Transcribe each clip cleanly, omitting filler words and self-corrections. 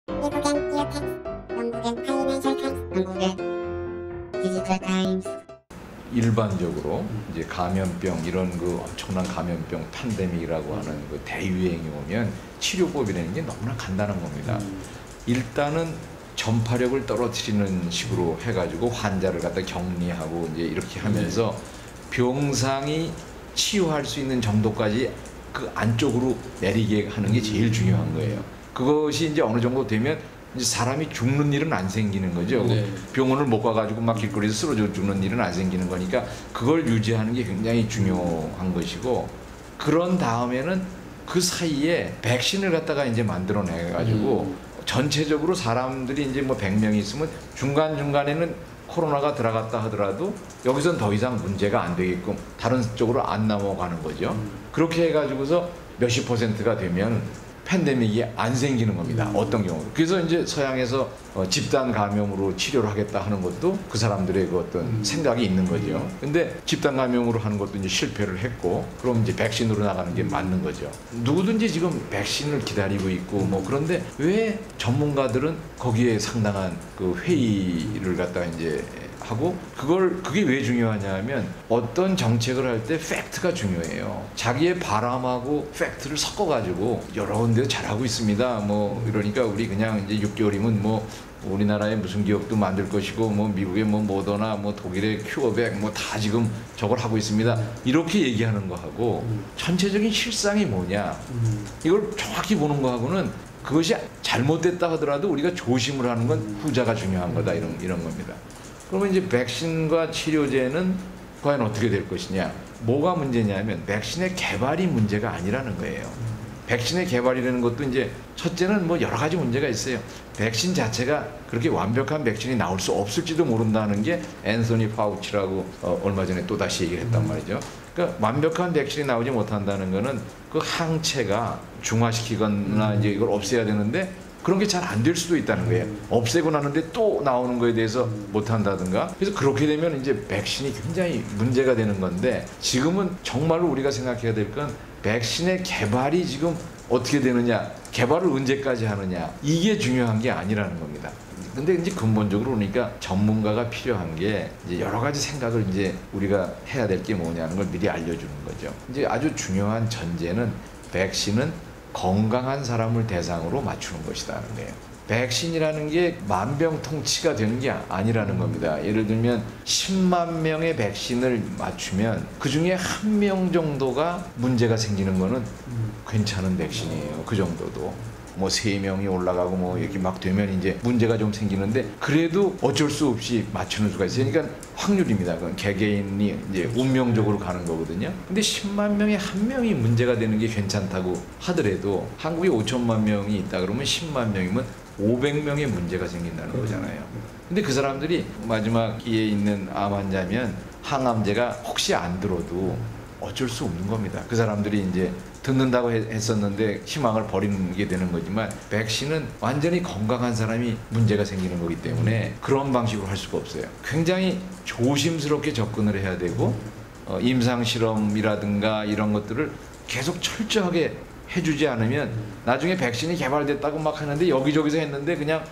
미국엔 뉴욕타임스, 영국엔 파이낸셜 타임스, 한국엔 디지털 타임스. 일반적으로 이제 감염병 이런 그 엄청난 감염병 팬데믹이라고 하는 그 대유행이 오면 치료법이라는 게 너무나 간단한 겁니다. 일단은 전파력을 떨어뜨리는 식으로 해가지고 환자를 갖다 격리하고 이제 이렇게 하면서 병상이 치유할 수 있는 정도까지 그 안쪽으로 내리게 하는 게 제일 중요한 거예요. 그것이 이제 어느 정도 되면 이제 사람이 죽는 일은 안 생기는 거죠. 네. 병원을 못 가가지고 막 길거리에서 쓰러져 죽는 일은 안 생기는 거니까 그걸 유지하는 게 굉장히 중요한 것이고, 그런 다음에는 그 사이에 백신을 갖다가 이제 만들어내가지고 전체적으로 사람들이 이제 뭐 100명이 있으면 중간중간에는 코로나가 들어갔다 하더라도 여기선 더 이상 문제가 안 되게끔 다른 쪽으로 안 넘어가는 거죠. 그렇게 해가지고서 몇십 %가 되면 팬데믹이 안 생기는 겁니다. 어떤 경우도. 그래서 이제 서양에서 집단 감염으로 치료를 하겠다 하는 것도 그 사람들의 그 어떤 생각이 있는 거죠. 근데 집단 감염으로 하는 것도 이제 실패를 했고, 그럼 이제 백신으로 나가는 게 맞는 거죠. 누구든지 지금 백신을 기다리고 있고 뭐, 그런데 왜 전문가들은 거기에 상당한 그 회의를 갖다가 이제 하고, 그게 왜 중요하냐 하면 어떤 정책을 할 때 팩트가 중요해요. 자기의 바람하고 팩트를 섞어가지고 여러 군데 잘하고 있습니다. 뭐 이러니까 우리 그냥 이제 6개월이면 뭐 우리나라에 무슨 기업도 만들 것이고, 뭐 미국의 뭐 모더나, 뭐 독일의 큐어백, 뭐 다 지금 저걸 하고 있습니다. 이렇게 얘기하는 거하고 전체적인 실상이 뭐냐, 이걸 정확히 보는 거하고는, 그것이 잘못됐다 하더라도 우리가 조심을 하는 건 후자가 중요한 거다, 이런 겁니다. 그러면 이제 백신과 치료제는 과연 어떻게 될 것이냐? 뭐가 문제냐면 백신의 개발이 문제가 아니라는 거예요. 백신의 개발이라는 것도 이제 첫째는 뭐 여러 가지 문제가 있어요. 백신 자체가 그렇게 완벽한 백신이 나올 수 없을지도 모른다는 게 앤서니 파우치라고 얼마 전에 또 다시 얘기를 했단 말이죠. 그러니까 완벽한 백신이 나오지 못한다는 거는 그 항체가 중화시키거나 이제 이걸 없애야 되는데 그런 게 잘 안 될 수도 있다는 거예요. 없애고 나는데 또 나오는 거에 대해서 못한다든가. 그래서 그렇게 되면 이제 백신이 굉장히 문제가 되는 건데, 지금은 정말로 우리가 생각해야 될 건 백신의 개발이 지금 어떻게 되느냐, 개발을 언제까지 하느냐, 이게 중요한 게 아니라는 겁니다. 근데 이제 근본적으로 그러니까 전문가가 필요한 게 이제 여러 가지 생각을 이제 우리가 해야 될 게 뭐냐는 걸 미리 알려주는 거죠. 이제 아주 중요한 전제는 백신은 건강한 사람을 대상으로 맞추는 것이라는 거예요. 백신이라는 게 만병통치가 되는 게 아니라는 겁니다. 예를 들면 10만 명의 백신을 맞추면 그 중에 1명 정도가 문제가 생기는 거는 괜찮은 백신이에요. 그 정도도. 뭐 3명이 올라가고 뭐 이렇게 막 되면 이제 문제가 좀 생기는데, 그래도 어쩔 수 없이 맞추는 수가 있어요. 그러니까 확률입니다. 그건 개개인이 이제 운명적으로 가는 거거든요. 근데 10만 명에 1명이 문제가 되는 게 괜찮다고 하더라도 한국에 5천만 명이 있다 그러면 10만 명이면 500명의 문제가 생긴다는 거잖아요. 근데 그 사람들이 마지막 기에 있는 암 환자면 항암제가 혹시 안 들어도 어쩔 수 없는 겁니다. 그 사람들이 이제 듣는다고 했었는데 희망을 버리게 되는 거지만, 백신은 완전히 건강한 사람이 문제가 생기는 거기 때문에 그런 방식으로 할 수가 없어요. 굉장히 조심스럽게 접근을 해야 되고, 임상실험이라든가 이런 것들을 계속 철저하게 해주지 않으면 나중에 백신이 개발됐다고 막 하는데 여기저기서 했는데 그냥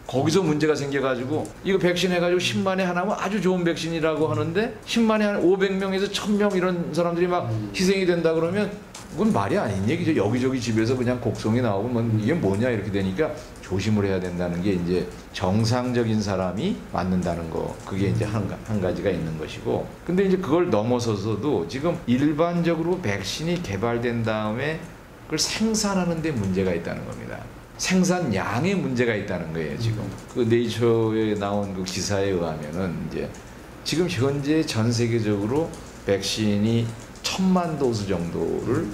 거기서 문제가 생겨가지고 이거 백신 해가지고 10만에 하나면 아주 좋은 백신이라고 하는데 10만에 한 500명에서 1000명 이런 사람들이 막 희생이 된다 그러면 그건 말이 아닌 얘기죠. 여기저기 집에서 그냥 곡성이 나오고 뭐 이게 뭐냐 이렇게 되니까 조심을 해야 된다는 게 이제 정상적인 사람이 맞는다는 거, 그게 이제 한 가지가 있는 것이고, 근데 이제 그걸 넘어서서도 지금 일반적으로 백신이 개발된 다음에 그걸 생산하는 데 문제가 있다는 겁니다. 생산량에 문제가 있다는 거예요. 지금 그 네이처에 나온 그 기사에 의하면은 이제 지금 현재 전 세계적으로 백신이 1000만 도스 정도를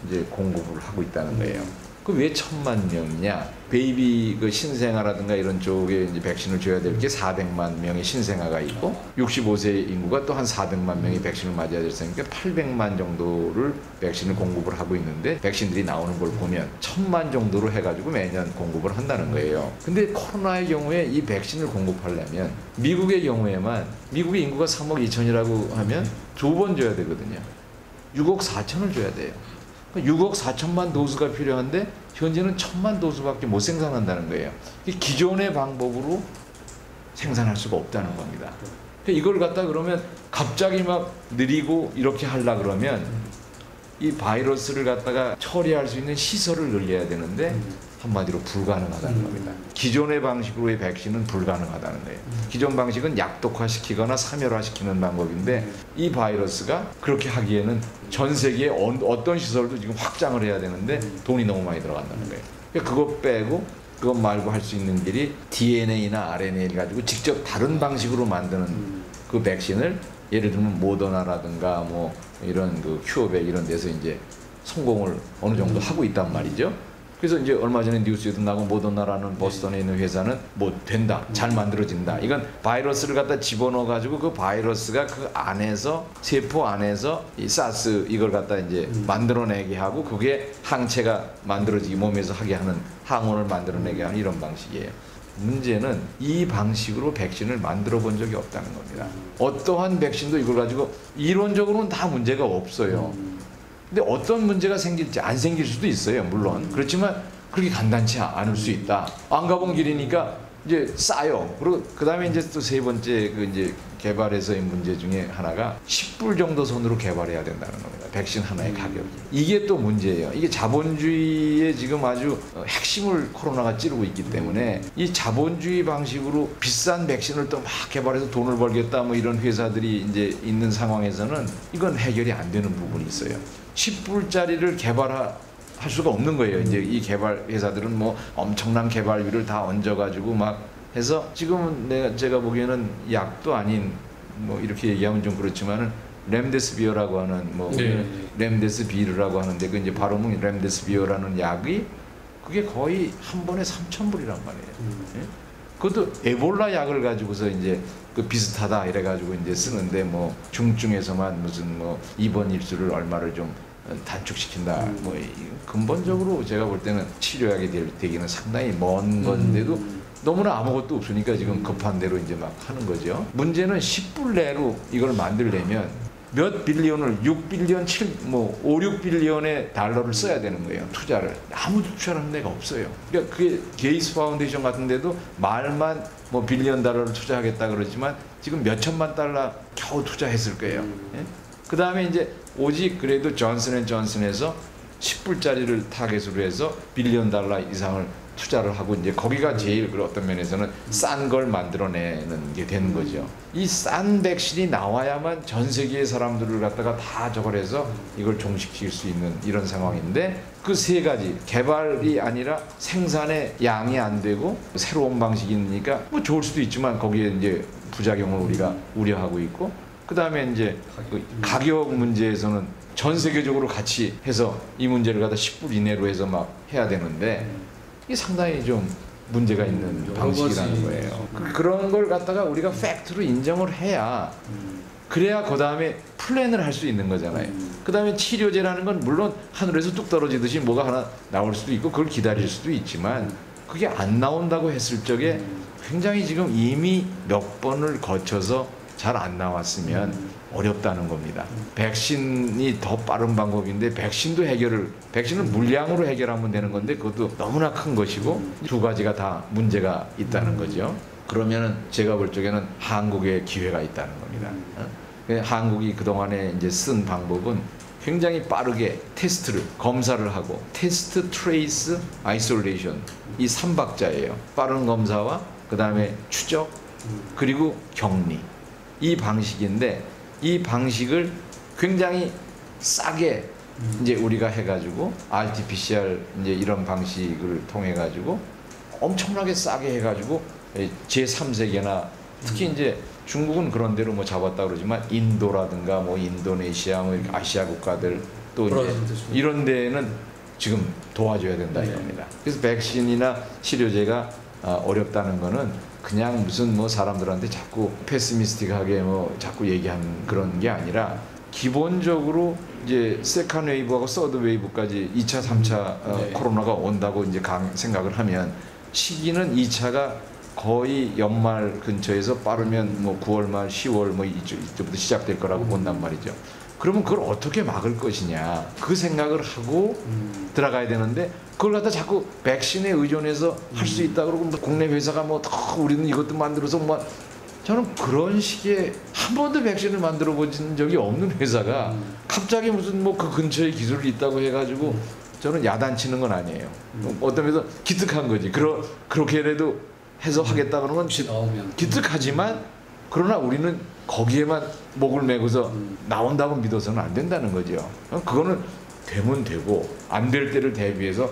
이제 공급을 하고 있다는 거예요. 그 왜 1000만 명이냐? 베이비 그 신생아라든가 이런 쪽에 이제 백신을 줘야 될 게 400만 명의 신생아가 있고 65세 인구가 또 한 400만 명이 백신을 맞아야 됐으니까 800만 정도를 백신을 공급을 하고 있는데, 백신들이 나오는 걸 보면 1000만 정도로 해가지고 매년 공급을 한다는 거예요. 근데 코로나의 경우에 이 백신을 공급하려면 미국의 경우에만, 미국의 인구가 3억 2천이라고 하면 2번 줘야 되거든요. 6억 4천을 줘야 돼요. 6억 4천만 도수가 필요한데 현재는 1,000만 도수밖에 못 생산한다는 거예요. 기존의 방법으로 생산할 수가 없다는 겁니다. 이걸 갖다 그러면 갑자기 막 느리고 이렇게 하려 그러면 이 바이러스를 갖다가 처리할 수 있는 시설을 늘려야 되는데 한마디로 불가능하다는 겁니다. 기존의 방식으로의 백신은 불가능하다는 거예요. 기존 방식은 약독화시키거나 사멸화시키는 방법인데 이 바이러스가 그렇게 하기에는 전 세계에 어떤 시설도 지금 확장을 해야 되는데 돈이 너무 많이 들어간다는 거예요. 그러니까 그거 빼고 그것 말고 할 수 있는 길이 DNA나 RNA를 가지고 직접 다른 방식으로 만드는 그 백신을 예를 들면 모더나라든가 뭐 이런 그 큐어백 이런 데서 이제 성공을 어느 정도 하고 있단 말이죠. 그래서 이제 얼마 전에 뉴스에도 나고 모더나라는 보스턴에 있는 회사는 뭐 된다, 잘 만들어진다. 이건 바이러스를 갖다 집어넣어 가지고 그 바이러스가 그 안에서 세포 안에서 이 사스 이걸 갖다 이제 만들어내게 하고 그게 항체가 만들어지기 몸에서 하게 하는 항원을 만들어내게 하는 이런 방식이에요. 문제는 이 방식으로 백신을 만들어 본 적이 없다는 겁니다. 어떠한 백신도 이걸 가지고 이론적으로는 다 문제가 없어요. 근데 어떤 문제가 생길지 안 생길 수도 있어요. 물론 그렇지만 그렇게 간단치 않을 수 있다. 안 가본 길이니까 이제 싸요. 그리고 그 다음에 이제 또 세 번째 그 이제 개발에서의 문제 중에 하나가 10불 정도 선으로 개발해야 된다는 겁니다. 백신 하나의 가격이. 이게 또 문제예요. 이게 자본주의의 지금 아주 핵심을 코로나가 찌르고 있기 때문에 이 자본주의 방식으로 비싼 백신을 또 막 개발해서 돈을 벌겠다 뭐 이런 회사들이 이제 있는 상황에서는 이건 해결이 안 되는 부분이 있어요. 10불짜리를 개발할 수가 없는 거예요. 이제 이 개발 회사들은 뭐 엄청난 개발비를 다 얹어가지고 막 해서 지금은 제가 보기에는 약도 아닌 뭐 이렇게 얘기하면 좀 그렇지만은 렘데스비어라고 하는 뭐 렘데스비르라고 하는데 그 이제 발음은 렘데스비어라는 약이 그게 거의 한 번에 3,000불이란 말이에요. 예? 그것도 에볼라 약을 가지고서 이제 그 비슷하다 이래가지고 이제 쓰는데 뭐 중증에서만 무슨 뭐 입원 일수를 얼마를 좀 단축시킨다. 뭐 근본적으로 제가 볼 때는 치료약이 되기는 상당히 먼 건데도 너무나 아무것도 없으니까 지금 급한 대로 이제 막 하는 거죠. 문제는 10불 내로 이걸 만들려면 몇 빌리언을 6빌리언, 5, 6빌리언의 달러를 써야 되는 거예요. 투자를. 아무도 투자하는 데가 없어요. 그러니까 그게 게이츠 파운데이션 같은 데도 말만 뭐 빌리언 달러를 투자하겠다 그러지만 지금 몇 천만 달러 겨우 투자했을 거예요. 예? 그 다음에 이제 오직 그래도 존슨앤존슨에서 10불짜리를 타겟으로 해서 빌리언 달러 이상을 투자를 하고 이제 거기가 제일 그 어떤 면에서는 싼 걸 만들어내는 게 되는 거죠. 이 싼 백신이 나와야만 전 세계의 사람들을 갖다가 다 저걸 해서 이걸 종식시킬 수 있는 이런 상황인데 그 세 가지 개발이 아니라 생산의 양이 안 되고 새로운 방식이니까 뭐 좋을 수도 있지만 거기에 이제 부작용을 우리가 우려하고 있고 그 다음에 이제 그 가격 문제에서는 전 세계적으로 같이 해서 이 문제를 갖다 10불 이내로 해서 막 해야 되는데 이게 상당히 좀 문제가 있는 방식이라는 거예요. 그런 걸 갖다가 우리가 팩트로 인정을 해야 그래야 그 다음에 플랜을 할 수 있는 거잖아요. 그 다음에 치료제라는 건 물론 하늘에서 뚝 떨어지듯이 뭐가 하나 나올 수도 있고 그걸 기다릴 수도 있지만 그게 안 나온다고 했을 적에 굉장히 지금 이미 몇 번을 거쳐서 잘 안 나왔으면 어렵다는 겁니다. 백신이 더 빠른 방법인데 백신은 물량으로 해결하면 되는 건데 그것도 너무나 큰 것이고 두 가지가 다 문제가 있다는 거죠. 그러면은 제가 볼 적에는 한국에 기회가 있다는 겁니다. 한국이 그동안에 이제 쓴 방법은 굉장히 빠르게 검사를 하고 테스트, 트레이스, 아이솔레이션 이 3박자예요. 빠른 검사와 그 다음에 추적 그리고 격리 이 방식인데 이 방식을 굉장히 싸게 이제 우리가 해가지고 RT-PCR 이제 이런 방식을 통해 가지고 엄청나게 싸게 해가지고 제3세계나 특히 이제 중국은 그런 대로 뭐 잡았다 그러지만 인도라든가 뭐 인도네시아 뭐 이렇게 아시아 국가들 또 이제 이런 데는 지금 도와줘야 된다 이겁니다. 그래서 백신이나 치료제가 어렵다는 거는 그냥 무슨 뭐 사람들한테 자꾸 패시미스틱하게 뭐 자꾸 얘기하는 그런 게 아니라 기본적으로 이제 세컨 웨이브하고 서드 웨이브까지 2차, 3차 코로나가 온다고 이제 생각을 하면 시기는 2차가 거의 연말 근처에서 빠르면 뭐 9월 말, 10월 뭐 이때부터 시작될 거라고 본단 말이죠. 그러면 그걸 어떻게 막을 것이냐 그 생각을 하고 들어가야 되는데 그걸 갖다 자꾸 백신에 의존해서 할 수 있다 그러고 뭐 국내 회사가 뭐 더 우리는 이것도 만들어서 뭐 저는 그런 식의 한 번도 백신을 만들어 본 적이 없는 회사가 갑자기 무슨 뭐 그 근처에 기술이 있다고 해가지고 저는 야단치는 건 아니에요. 어떤 면에서 기특한 거지. 그렇게라도 해서 하겠다 그러는 건 기특하지만 그러나 우리는 거기에만 목을 메고서 나온다고 믿어서는 안 된다는 거죠. 그거는 되면 되고 안 될 때를 대비해서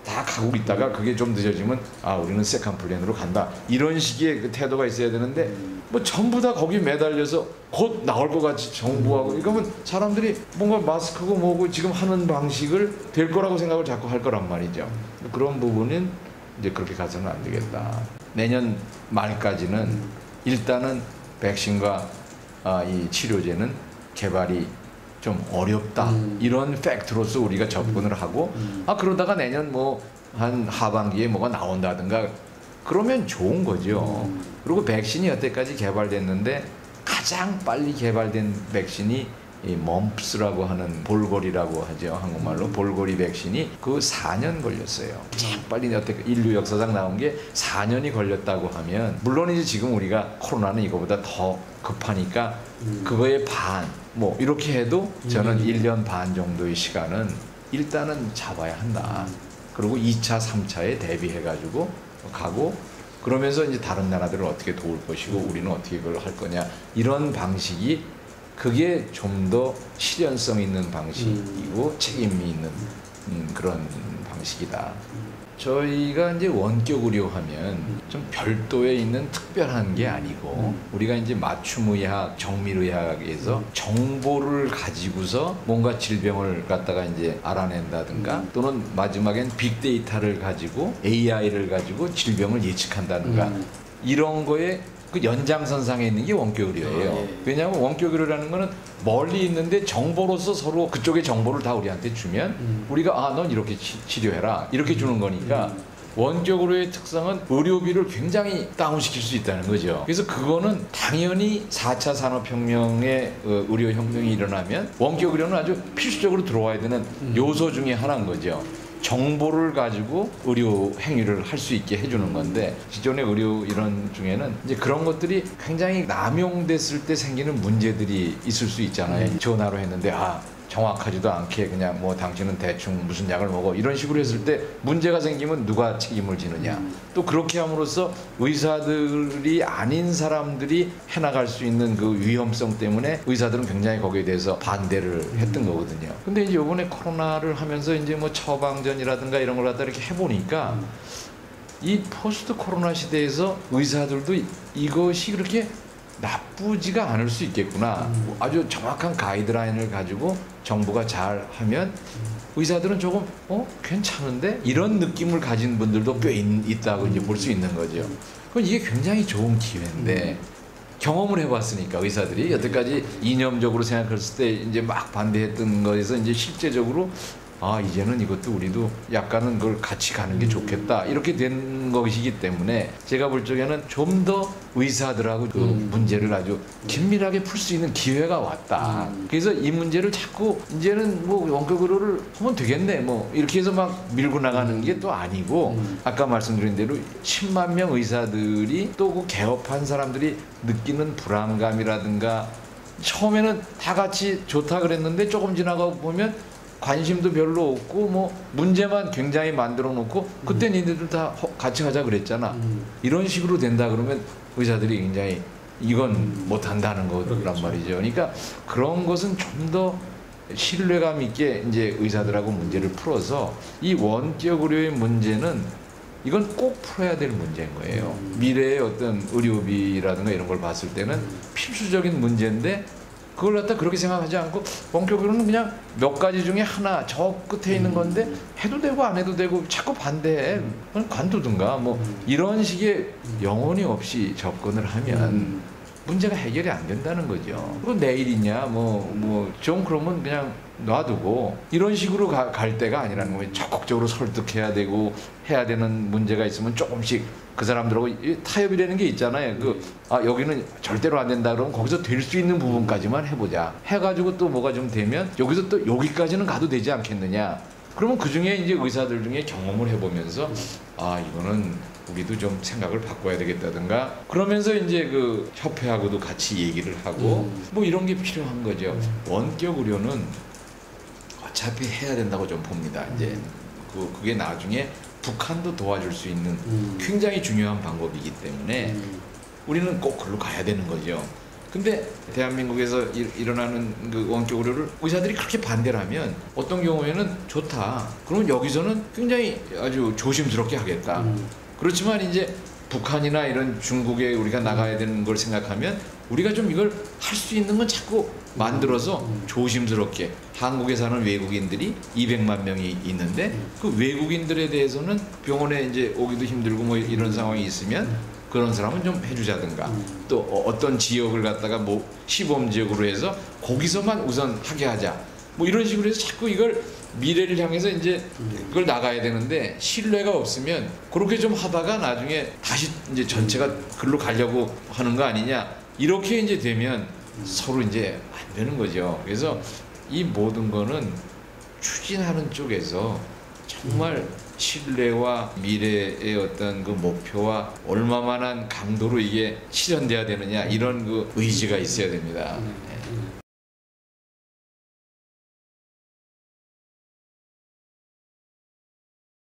다 가고 있다가 그게 좀 늦어지면 아 우리는 세컨 플랜으로 간다 이런 식의 그 태도가 있어야 되는데 뭐 전부 다 거기 매달려서 곧 나올 것 같이 정부하고 이러면 사람들이 뭔가 마스크고 뭐고 지금 하는 방식을 될 거라고 생각을 자꾸 할 거란 말이죠. 그런 부분은 이제 그렇게 가서는 안 되겠다. 내년 말까지는 일단은 백신과 이 치료제는 개발이 좀 어렵다 이런 팩트로서 우리가 접근을 하고 그러다가 내년 뭐 한 하반기에 뭐가 나온다든가 그러면 좋은 거죠. 그리고 백신이 여태까지 개발됐는데 가장 빨리 개발된 백신이 이 멈프스라고 하는 볼거리라고 하죠. 한국말로 볼거리 백신이 그 4년 걸렸어요. 가장 빨리 여태 인류 역사상 나온 게 4년이 걸렸다고 하면 물론 이제 지금 우리가 코로나는 이거보다 더 급하니까 그거의 반 뭐 이렇게 해도 저는 1년 반 정도의 시간은 일단은 잡아야 한다. 그리고 2차, 3차에 대비해가지고 가고 그러면서 이제 다른 나라들을 어떻게 도울 것이고 우리는 어떻게 그걸 할 거냐 이런 방식이 그게 좀 더 실현성 있는 방식이고 책임이 있는 그런 방식이다. 저희가 이제 원격 의료하면 좀 별도에 있는 특별한 게 아니고 우리가 이제 맞춤의학, 정밀의학에서 정보를 가지고서 뭔가 질병을 갖다가 이제 알아낸다든가 또는 마지막엔 빅데이터를 가지고 AI를 가지고 질병을 예측한다든가 이런 거에 그 연장선상에 있는 게 원격 의료예요. 왜냐하면 원격 의료라는 거는 멀리 있는데 정보로서 서로 그쪽의 정보를 다 우리한테 주면 우리가 넌 이렇게 치료해라 이렇게 주는 거니까 원격 의료의 특성은 의료비를 굉장히 다운시킬 수 있다는 거죠. 그래서 그거는 당연히 4차 산업혁명의 의료혁명이 일어나면 원격 의료는 아주 필수적으로 들어와야 되는 요소 중에 하나인 거죠. 정보를 가지고 의료 행위를 할 수 있게 해주는 건데 기존의 의료 이론 중에는 이제 그런 것들이 굉장히 남용됐을 때 생기는 문제들이 있을 수 있잖아요. 전화로 했는데 정확하지도 않게 그냥 뭐 당신은 대충 무슨 약을 먹어 이런 식으로 했을 때 문제가 생기면 누가 책임을 지느냐. 또 그렇게 함으로써 의사들이 아닌 사람들이 해나갈 수 있는 그 위험성 때문에 의사들은 굉장히 거기에 대해서 반대를 했던 거거든요. 근데 이제 이번에 코로나를 하면서 이제 뭐 처방전이라든가 이런 걸 갖다 이렇게 해보니까 이 포스트 코로나 시대에서 의사들도 이것이 그렇게 나쁘지가 않을 수 있겠구나. 아주 정확한 가이드라인을 가지고 정부가 잘 하면 의사들은 조금 괜찮은데 이런 느낌을 가진 분들도 꽤 있다고 이제 볼 수 있는 거죠. 그럼 이게 굉장히 좋은 기회인데 경험을 해봤으니까 의사들이 여태까지 이념적으로 생각했을 때 이제 막 반대했던 거에서 이제 실제적으로 이제는 이것도 우리도 약간은 그걸 같이 가는 게 좋겠다 이렇게 된 것이기 때문에 제가 볼 적에는 좀 더 의사들하고 그 문제를 아주 긴밀하게 풀 수 있는 기회가 왔다. 그래서 이 문제를 자꾸 이제는 뭐 원격 의료를 하면 되겠네 뭐 이렇게 해서 막 밀고 나가는 게 또 아니고 아까 말씀드린 대로 10만 명 의사들이 또 그 개업한 사람들이 느끼는 불안감이라든가 처음에는 다 같이 좋다 그랬는데 조금 지나가고 보면 관심도 별로 없고 뭐 문제만 굉장히 만들어 놓고 그때 니네들 다 같이 하자 그랬잖아. 이런 식으로 된다 그러면 의사들이 굉장히 이건 못 한다는 거란 말이죠. 그러니까 그런 것은 좀 더 신뢰감 있게 이제 의사들하고 문제를 풀어서 이 원격 의료의 문제는 이건 꼭 풀어야 될 문제인 거예요. 미래의 어떤 의료비라든가 이런 걸 봤을 때는 필수적인 문제인데 그걸 갖다 그렇게 생각하지 않고 원격으로는 그냥 몇 가지 중에 하나 저 끝에 있는 건데 해도 되고 안 해도 되고 자꾸 반대해. 그럼 관두든가 뭐 이런 식의 영혼이 없이 접근을 하면 문제가 해결이 안 된다는 거죠. 그거 내일이냐 뭐 좀 그러면 그냥 놔두고 이런 식으로 갈 때가 아니라는 거예요. 적극적으로 설득해야 되고 해야 되는 문제가 있으면 조금씩 그 사람들하고 타협이라는 게 있잖아요. 여기는 절대로 안 된다 그러면 거기서 될 수 있는 부분까지만 해보자. 해가지고 또 뭐가 좀 되면 여기서 또 여기까지는 가도 되지 않겠느냐. 그러면 그 중에 이제 의사들 중에 경험을 해보면서 이거는 우리도 좀 생각을 바꿔야 되겠다든가 그러면서 이제 그 협회하고도 같이 얘기를 하고 뭐 이런 게 필요한 거죠. 원격의료는 어차피 해야 된다고 좀 봅니다. 이제 그게 나중에 북한도 도와줄 수 있는 굉장히 중요한 방법이기 때문에 우리는 꼭 그걸로 가야 되는 거죠. 근데 대한민국에서 일어나는 그 원격 의료를 의사들이 그렇게 반대를 하면 어떤 경우에는 좋다. 그러면 여기서는 굉장히 아주 조심스럽게 하겠다. 그렇지만 이제 북한이나 이런 중국에 우리가 나가야 되는 걸 생각하면 우리가 좀 이걸 할 수 있는 건 자꾸 만들어서 조심스럽게 한국에 사는 외국인들이 200만 명이 있는데 그 외국인들에 대해서는 병원에 이제 오기도 힘들고 뭐 이런 상황이 있으면 그런 사람은 좀 해주자든가 또 어떤 지역을 갖다가 뭐 시범 지역으로 해서 거기서만 우선 하게 하자 뭐 이런 식으로 해서 자꾸 이걸 미래를 향해서 이제 그걸 나가야 되는데 신뢰가 없으면 그렇게 좀 하다가 나중에 다시 이제 전체가 글로 가려고 하는 거 아니냐 이렇게 이제 되면 서로 이제 안 되는 거죠. 그래서 이 모든 거는 추진하는 쪽에서 정말 신뢰와 미래의 어떤 그 목표와 얼마만한 강도로 이게 실현돼야 되느냐 이런 그 의지가 있어야 됩니다.